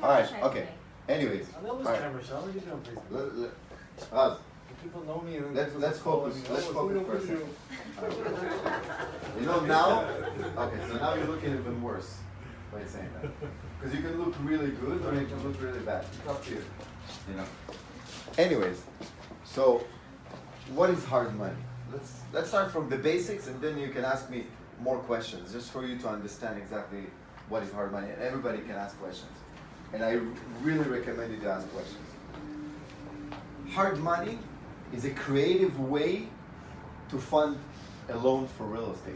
All right, okay. Anyways, I know this alright. camera, so I'm already on Facebook. Raz, People know me. And let's focus. Let's focus for a second. You know now. Okay, so now you're looking even worse by saying that, because you can look really good or you can look really bad. It's up to you. You know. Anyways, so what is hard money? Let's start from the basics, and then you can ask me more questions, just for you to understand exactly what is hard money. And everybody can ask questions, and I really recommend you to ask questions. Hard money is a creative way to fund a loan for real estate.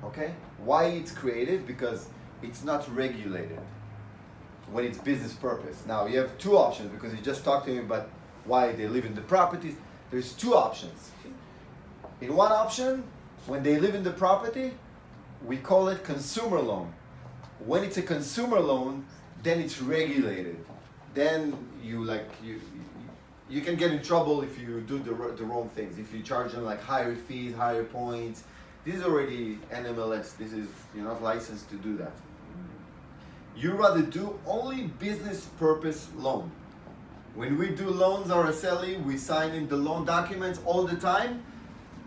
Okay? Why it's creative? Because it's not regulated when it's business purpose. Now you have two options, because you just talked to me about why they live in the properties. There's two options. In one option, when they live in the property, we call it consumer loan. When it's a consumer loan, then it's regulated. Then you can get in trouble if you do the wrong things. If you charge them like higher fees, higher points. This is already NMLS. You're not licensed to do that. You rather do only business purpose loan. When we do loans RSLE, we sign in the loan documents all the time.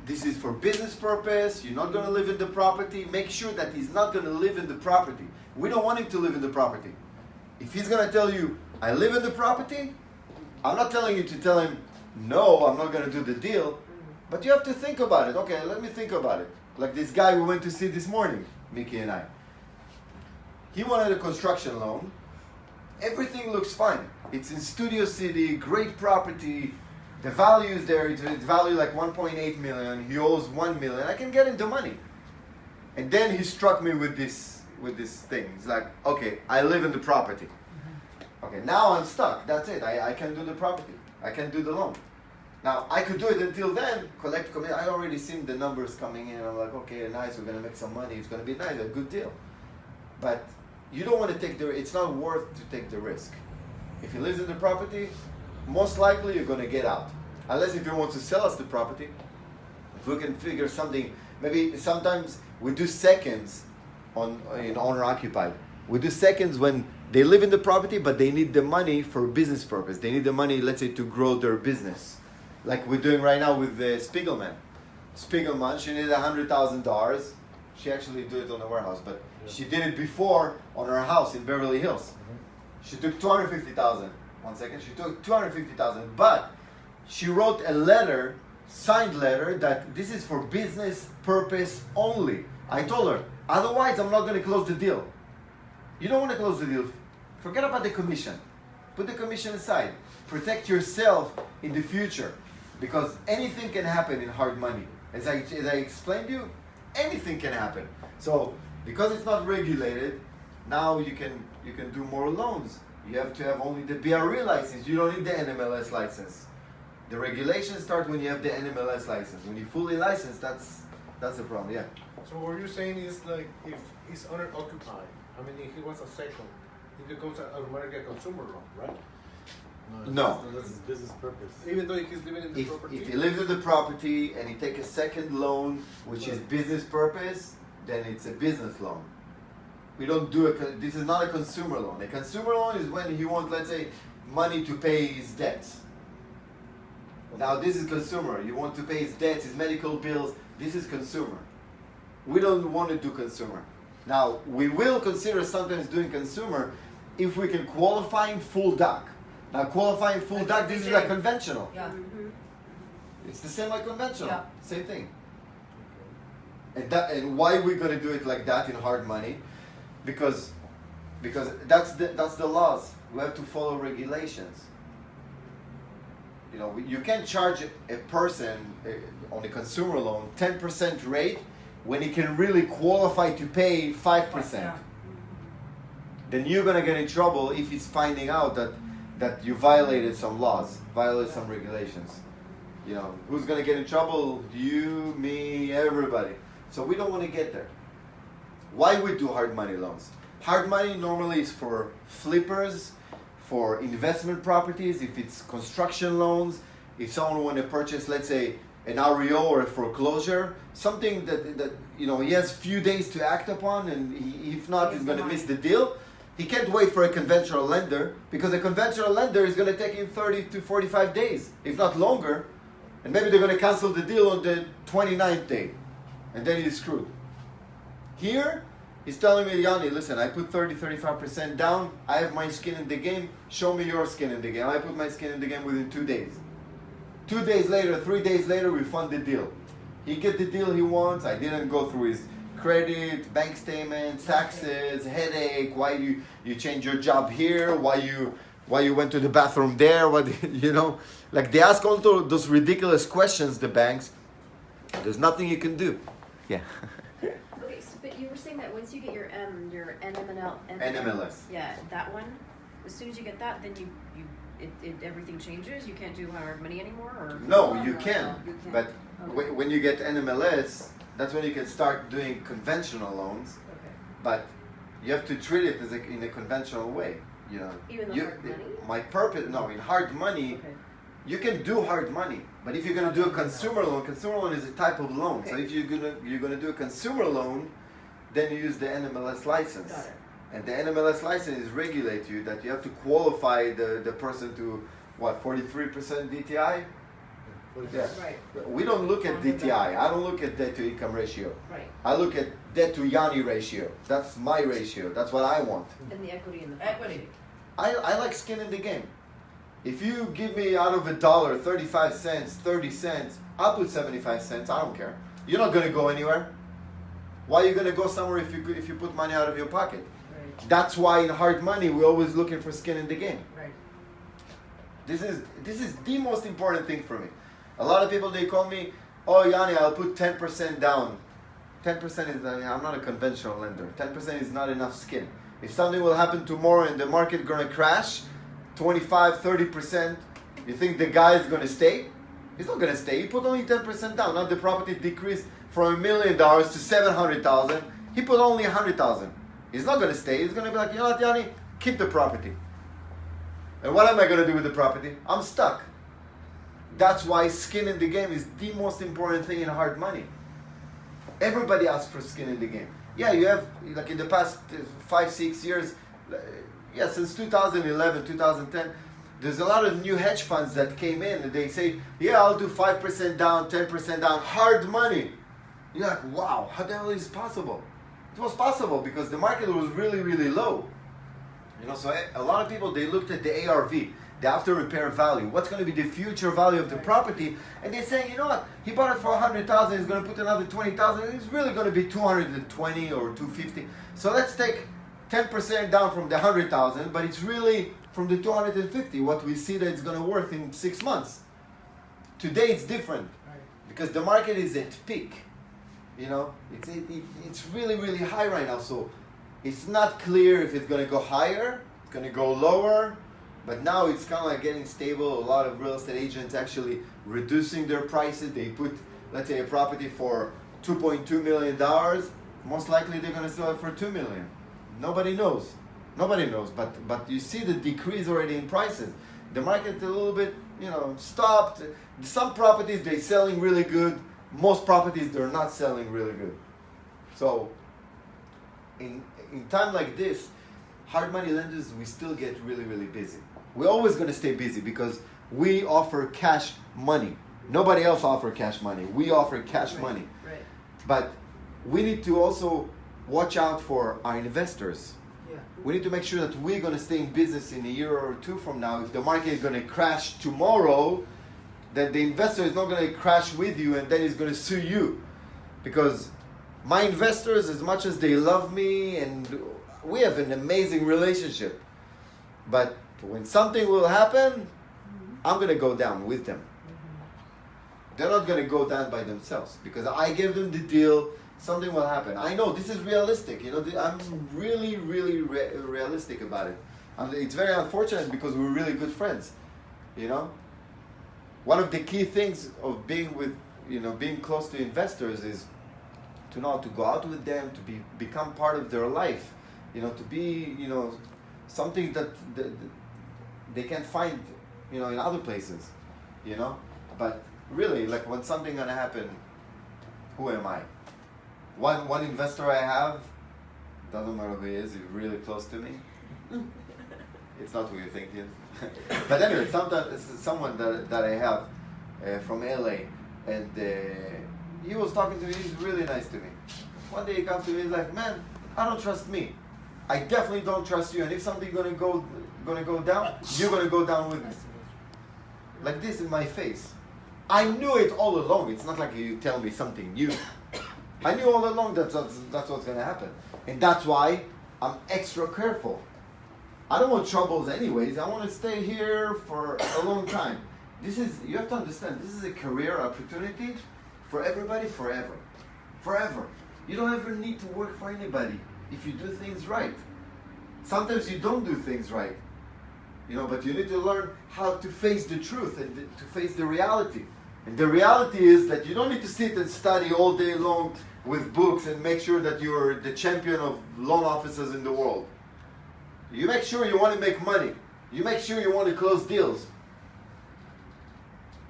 This is for business purpose. You're not going to live in the property. Make sure that he's not going to live in the property. We don't want him to live in the property. If he's going to tell you, I live in the property, I'm not telling you to tell him, no, I'm not going to do the deal. But you have to think about it. Okay, let me think about it. Like this guy we went to see this morning, Mickey and I. He wanted a construction loan. Everything looks fine. It's in Studio City, great property. The value is there. It's valued like 1.8 million. He owes 1 million. I can get him the money. And then he struck me with this thing. It's like, okay, I live in the property. Okay, now I'm stuck. That's it. I can do the property. I can do the loan. Now, I could do it until then, collect commission. I already seen the numbers coming in. I'm like, okay, nice, we're going to make some money. It's going to be nice, a good deal. But you don't want to take it's not worth to take the risk. If he lives in the property, most likely you're going to get out. Unless if you want to sell us the property, if we can figure something, maybe sometimes we do seconds in owner occupied. We do seconds when they live in the property, but they need the money for business purpose. They need the money, let's say, to grow their business. Like we're doing right now with the Spiegelman. Spiegelman, she needed $100,000. She actually did it on the warehouse, but she did it before on her house in Beverly Hills. She took $250,000. One second, she took $250,000, but she wrote a letter, signed letter, that this is for business purpose only. I told her, otherwise I'm not going to close the deal. You don't want to close the deal. Forget about the commission. Put the commission aside. Protect yourself in the future, because anything can happen in hard money. As I explained to you, anything can happen. So because it's not regulated, now you can do more loans. You have to have only the BRE license. You don't need the NMLS license. The regulations start when you have the NMLS license. When you're fully licensed, that's the problem. Yeah. So what you're saying is, like, if it's owner occupied, I mean, if he wants a second, it becomes automatically a consumer loan, right? No. That's his business purpose. Even though he's living in the property. If he lives in the property and he take a second loan, which is business purpose, then it's a business loan. We don't do this is not a consumer loan. A consumer loan is when he wants, let's say, money to pay his debts. Now this is consumer. You want to pay his debts, his medical bills. This is consumer. We don't want to do consumer. Now we will consider sometimes doing consumer if we can qualify full doc. Now qualifying full doc, this is like conventional. Yeah. It's the same like conventional. Yeah. Same thing. And why we're gonna do it like that in hard money? Because that's the laws. We have to follow regulations. You know, you can't charge a person on a consumer loan 10% rate when he can really qualify to pay 5%. Yeah. Then you're gonna get in trouble if he's finding out that you violated some laws, violated some regulations. You know, who's gonna get in trouble? You, me, everybody. So we don't want to get there. Why we do hard money loans? Hard money normally is for flippers, for investment properties, if it's construction loans, if someone want to purchase, let's say, an REO or a foreclosure, something that you know he has few days to act upon, and if not, he's going to miss the deal. He can't wait for a conventional lender because a conventional lender is going to take him 30 to 45 days, if not longer. And maybe they're going to cancel the deal on the 29th day. And then he's screwed. Here, he's telling me, Yanni, listen, I put 30-35% down. I have my skin in the game. Show me your skin in the game. I put my skin in the game within 2 days. 2 days later, 3 days later, we fund the deal. He get the deal he wants. I didn't go through his credit, bank statements, taxes, headache. Why you change your job here? Why you went to the bathroom there? What like they ask all those ridiculous questions. The banks. There's nothing you can do. Yeah. Okay, so, but you were saying that once you get your NML, NMLS. Yeah, that one. As soon as you get that, then everything changes. You can't do hard money anymore, or No, you can. you can. But when you get NMLS, that's when you can start doing conventional loans. Okay. But you have to treat it as in a conventional way. Even though hard money. My purpose, no, in hard money, Okay. you can do hard money. But if you're gonna do a consumer loan is a type of loan. So Okay. if you're gonna do a consumer loan, then you use the NMLS license. Got it. And the NMLS license regulates you that you have to qualify the person to 43% DTI. Yeah. Right. We don't look at DTI. I don't look at debt to income ratio. Right. I look at debt to Yanni ratio. That's my ratio. That's what I want. And the equity in the Equity. I like skin in the game. If you give me out of $1, 35 cents, 30 cents, I'll put 75 cents. I don't care. You're not gonna go anywhere. Why are you gonna go somewhere if you put money out of your pocket? Right. That's why in hard money we're always looking for skin in the game. Right. This is the most important thing for me. A lot of people, they call me, oh Yanni, I'll put 10% down. 10% is, I'm not a conventional lender. 10% is not enough skin. If something will happen tomorrow and the market gonna crash, 25, 30%, you think the guy is gonna stay? He's not gonna stay. He put only 10% down. Now the property decreased from $1 million to 700,000. He put only 100,000. He's not gonna stay. He's gonna be like, you know what, Yanni, keep the property. And what am I gonna do with the property? I'm stuck. That's why skin in the game is the most important thing in hard money. Everybody asks for skin in the game. Yeah, you have, like in the past 5-6 years, since 2011, 2010, there's a lot of new hedge funds that came in and they say, yeah, I'll do 5% down, 10% down, hard money. You're like, wow, how the hell is it possible? It was possible because the market was really, really low. So a lot of people, they looked at the ARV, the after repair value. What's going to be the future value of the property? And they're saying, you know what? He bought it for 100,000. He's going to put another 20,000. It's really going to be 220 or 250. So let's take 10% down from the 100,000, but it's really from the 250. What we see that it's going to worth in 6 months. Today it's different because the market is at peak. It's really, really high right now. So it's not clear if it's going to go higher, it's going to go lower. But now it's kind of like getting stable. A lot of real estate agents actually reducing their prices. They put, let's say, a property for $2.2 million. Most likely they're going to sell it for $2 million. Nobody knows. But you see the decrease already in prices. The market a little bit, stopped. Some properties they're selling really good. Most properties they're not selling really good. So in time like this, hard money lenders, we still get really, really busy. We're always going to stay busy because we offer cash money. Nobody else offers cash money. We offer cash money. Right. But we need to also watch out for our investors. Yeah. We need to make sure that we're going to stay in business in a year or two from now. If the market is going to crash tomorrow, then the investor is not going to crash with you and then he's going to sue you. Because my investors, as much as they love me and we have an amazing relationship, but when something will happen, I'm going to go down with them. They're not going to go down by themselves because I give them the deal, something will happen. I know this is realistic. I'm really, really realistic about it. It's very unfortunate because we're really good friends. One of the key things of being with, being close to investors is to know how to go out with them, to become part of their life. To be, something that they can't find, in other places, But really, like when something gonna happen, who am I? One investor I have, doesn't matter who he is, he's really close to me. It's not who you're thinking. But anyway, sometimes someone that I have from LA, and he was talking to me. He's really nice to me. One day he comes to me, he's like, "Man, I don't trust me. I definitely don't trust you. And if something's gonna go down, you're gonna go down with me." Like this in my face. I knew it all along. It's not like you tell me something new. I knew all along that's what's gonna happen, and that's why I'm extra careful. I don't want troubles anyways. I want to stay here for a long time. You have to understand, this is a career opportunity for everybody forever. Forever. You don't ever need to work for anybody if you do things right. Sometimes you don't do things right, but you need to learn how to face the truth and to face the reality. And the reality is that you don't need to sit and study all day long with books and make sure that you're the champion of loan officers in the world. You make sure you want to make money. You make sure you want to close deals.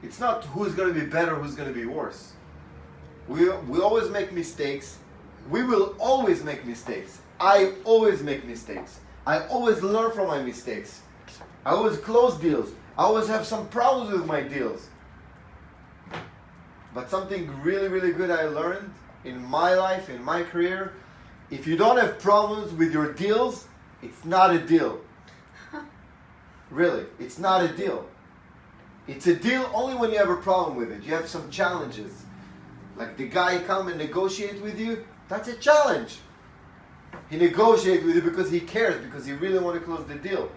It's not who's going to be better, who's going to be worse. We always make mistakes. We will always make mistakes. I always make mistakes. I always learn from my mistakes. I always close deals. I always have some problems with my deals. But something really, really good I learned in my life, in my career, if you don't have problems with your deals, it's not a deal. Really, it's not a deal. It's a deal only when you have a problem with it. You have some challenges. Like the guy come and negotiate with you, that's a challenge. He negotiates with you because he cares, because he really want to close the deal.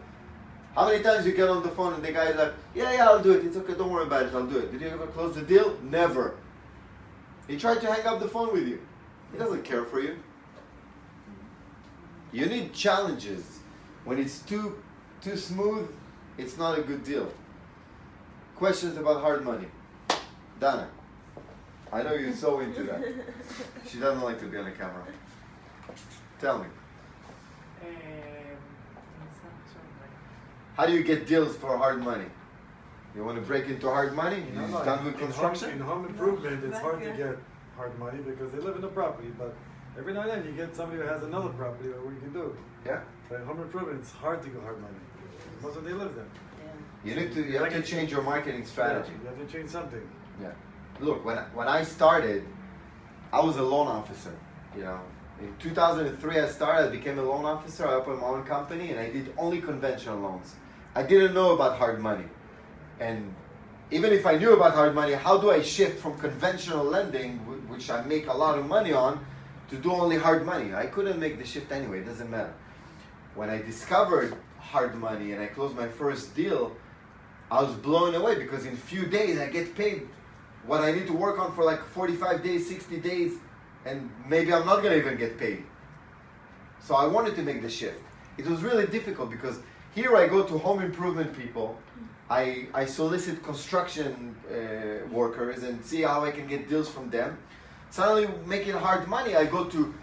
How many times you get on the phone and the guy is like, yeah, I'll do it. It's okay, don't worry about it, I'll do it. Did you ever close the deal? Never. He tried to hang up the phone with you. He doesn't care for you. You need challenges. When it's too smooth, it's not a good deal. Questions about hard money? Dana, I know you're so into that. She doesn't like to be on the camera. Tell me. How do you get deals for hard money? You want to break into hard money? You're done with construction? In home improvement, it's hard to get hard money because they live in the property, but every now and then you get somebody who has another property that we can do. Yeah. But in home improvement, it's hard to get hard money. Most of them, they live there. You have to change your marketing strategy. Yeah, you have to change something. Yeah. Look, when I started, I was a loan officer. In 2003 I started, I became a loan officer, I opened my own company, and I did only conventional loans. I didn't know about hard money. And even if I knew about hard money, how do I shift from conventional lending, which I make a lot of money on, to do only hard money? I couldn't make the shift anyway, it doesn't matter. When I discovered hard money and I closed my first deal, I was blown away because in a few days I get paid what I need to work on for like 45 days, 60 days, and maybe I'm not gonna even get paid. So I wanted to make the shift. It was really difficult because here I go to home improvement people, I solicit construction workers and see how I can get deals from them. Suddenly making hard money, I go to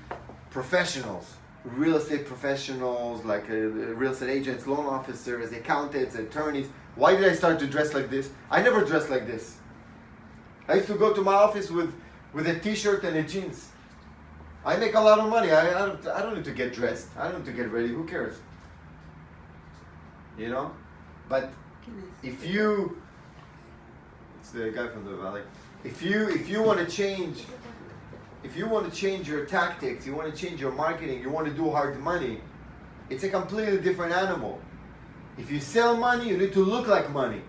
professionals, real estate professionals, like real estate agents, loan officers, accountants, attorneys. Why did I start to dress like this? I never dressed like this. I used to go to my office with a t-shirt and a jeans. I make a lot of money. I don't need to get dressed. I don't need to get ready. Who cares? But if you, it's the guy from the valley. If you want to change, your tactics, you want to change your marketing, you want to do hard money, it's a completely different animal. If you sell money, you need to look like money.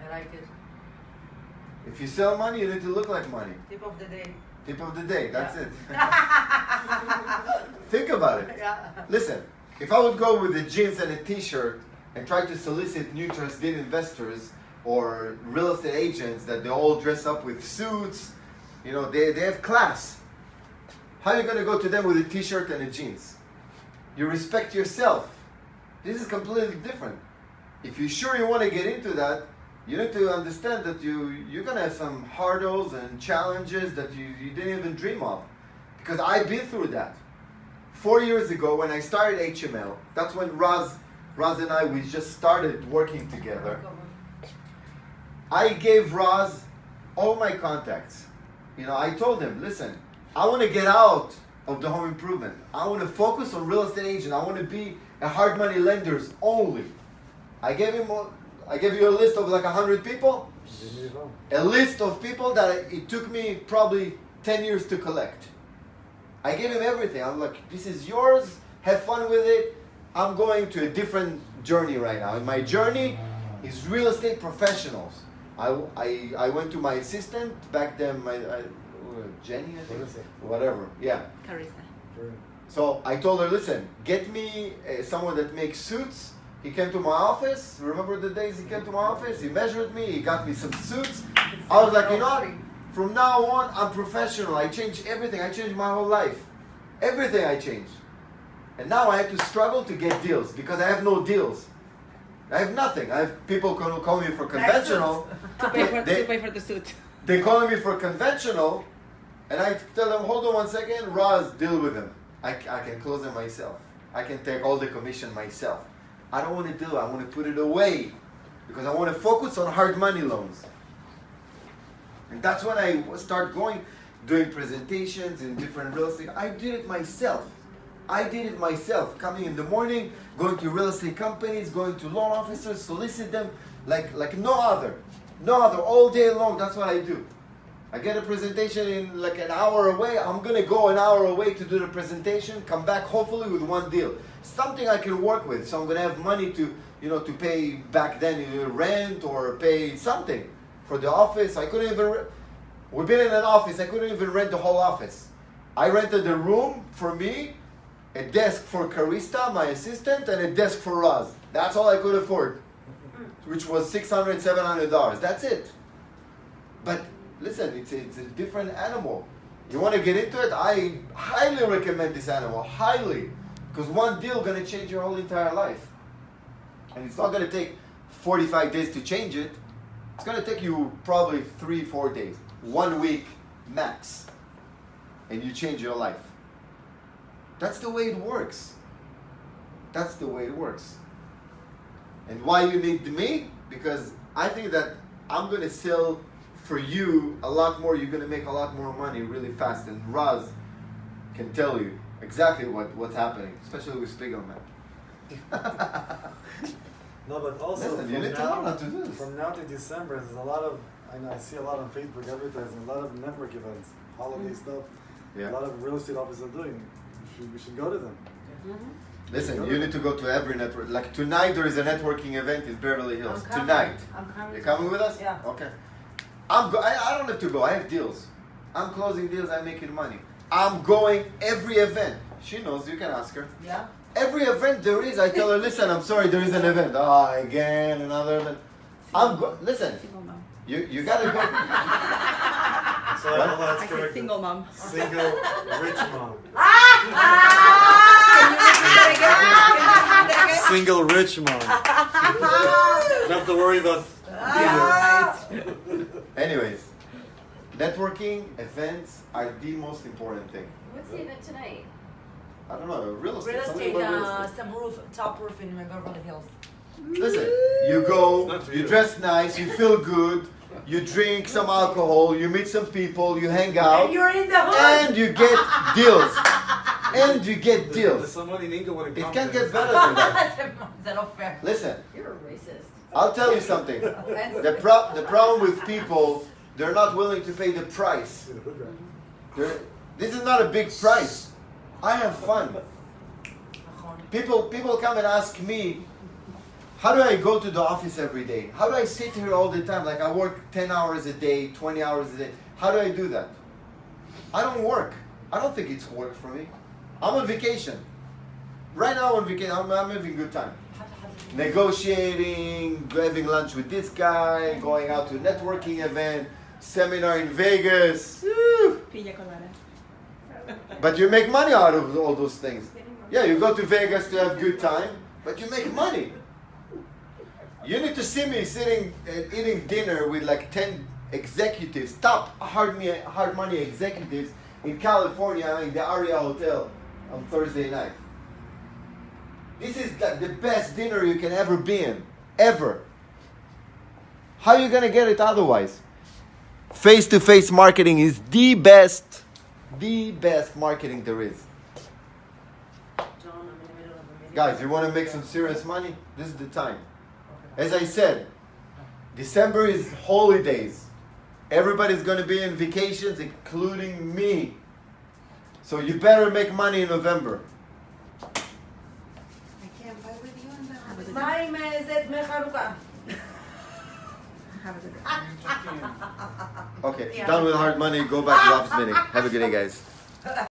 I like it. If you sell money, you need to look like money. Tip of the day. Tip of the day, that's it. Think about it. Yeah. Listen, if I would go with the jeans and a t-shirt and try to solicit new trusted investors or real estate agents that they all dress up with suits, they have class. How are you going to go to them with a t-shirt and a jeans? You respect yourself. This is completely different. If you're sure you want to get into that, you need to understand that you're going to have some hurdles and challenges that you didn't even dream of. Because I've been through that. 4 years ago when I started HML, that's when Raz and I, we just started working together. I gave Raz all my contacts. I told him, listen, I want to get out of the home improvement. I want to focus on real estate agent. I want to be a hard money lenders only. I gave you a list of like 100 people. A list of people that it took me probably 10 years to collect. I gave him everything. I'm like, this is yours. Have fun with it. I'm going to a different journey right now. And my journey is real estate professionals. I went to my assistant back then, Jenny, I think, whatever. Yeah. Carissa. So I told her, listen, get me someone that makes suits. He came to my office. Remember the days he came to my office? He measured me. He got me some suits. I was like, you know what? From now on, I'm professional. I changed everything. I changed my whole life. Everything I changed. And now I have to struggle to get deals because I have no deals. I have nothing. I have people who call me for conventional. To pay for the suit. They call me for conventional, and I tell them, hold on 1 second, Raz, deal with him. I can close them myself. I can take all the commission myself. I don't want to do it. I want to put it away because I want to focus on hard money loans. And that's when I start doing presentations in different real estate. I did it myself. Coming in the morning, going to real estate companies, going to loan officers, solicit them like no other, all day long. That's what I do. I get a presentation in like an hour away. I'm gonna go an hour away to do the presentation. Come back hopefully with one deal, something I can work with. So I'm gonna have money to pay back then rent or pay something for the office. I couldn't even. We've been in an office. I couldn't even rent the whole office. I rented a room for me, a desk for Carista, my assistant, and a desk for Raz. That's all I could afford, which was $600, $700. That's it. But listen, it's a different animal. You want to get into it? I highly recommend this animal, highly, because one deal gonna change your whole entire life, and it's not gonna take 45 days to change it. It's gonna take you probably 3-4 days, 1 week max, and you change your life. That's the way it works. That's the way it works. And why you need me? Because I think that I'm gonna sell for you a lot more. You're gonna make a lot more money really fast. And Raz can tell you exactly what's happening, especially with Spiegelman. No, but also listen, you need to learn how to do this. From now to December, there's a lot of, I see a lot on Facebook advertising, a lot of network events, holiday stuff. Yeah. A lot of real estate offices are doing. We should go to them. Listen, you need to go to every network. Like tonight, there is a networking event in Beverly Hills. Tonight. I'm coming. You coming with us? Yeah. Okay. I don't have to go. I have deals. I'm closing deals. I'm making money. I'm going every event. She knows. You can ask her. Yeah. Every event there is, I tell her, listen, I'm sorry, there is an event. Again, another event. Listen, you gotta go. So that's I said correct. single mom. Single rich mom. Single rich mom. Don't have to worry about. Anyways, networking events are the most important thing. What's the event tonight? I don't know, real estate. Real something estate, about real estate. some top roof in Beverly Hills. Listen, you go, not for you you. dress nice, you feel good, you drink some alcohol, you meet some people, you hang out, And you're in the hood. and you get deals. And you get There's deals. someone in Inca want to It can't get better than that. Is that not fair? Listen, You're a racist. I'll tell you something. The problem with people, they're not willing to pay the price. This is not a big price. I have fun. People come and ask me, how do I go to the office every day? How do I sit here all the time? Like I work 10 hours a day, 20 hours a day. How do I do that? I don't work. I don't think it's work for me. I'm on vacation. Right now I'm on vacation. I'm having a good time. Negotiating, having lunch with this guy, going out to a networking event, seminar in Vegas. Woo! Pina colada. But you make money out of all those things. Yeah, you go to Vegas to have good time, but you make money. You need to see me sitting and eating dinner with like 10 executives, top hard money executives in California in the Aria Hotel on Thursday night. This is like the best dinner you can ever be in, ever. How are you gonna get it otherwise? Face-to-face marketing is the best The best marketing there is. John, I'm in the middle of a meeting. Guys, you want to make some serious money? This is the time. As I said, December is holidays. Everybody's going to be in vacations, including me. So you better make money in November. I can't buy with you on Have a that. good מה עם זה דמי חנוכה? Have a good day. Okay, Yeah. done with hard money. Go back to the office meeting. Have a good day, guys.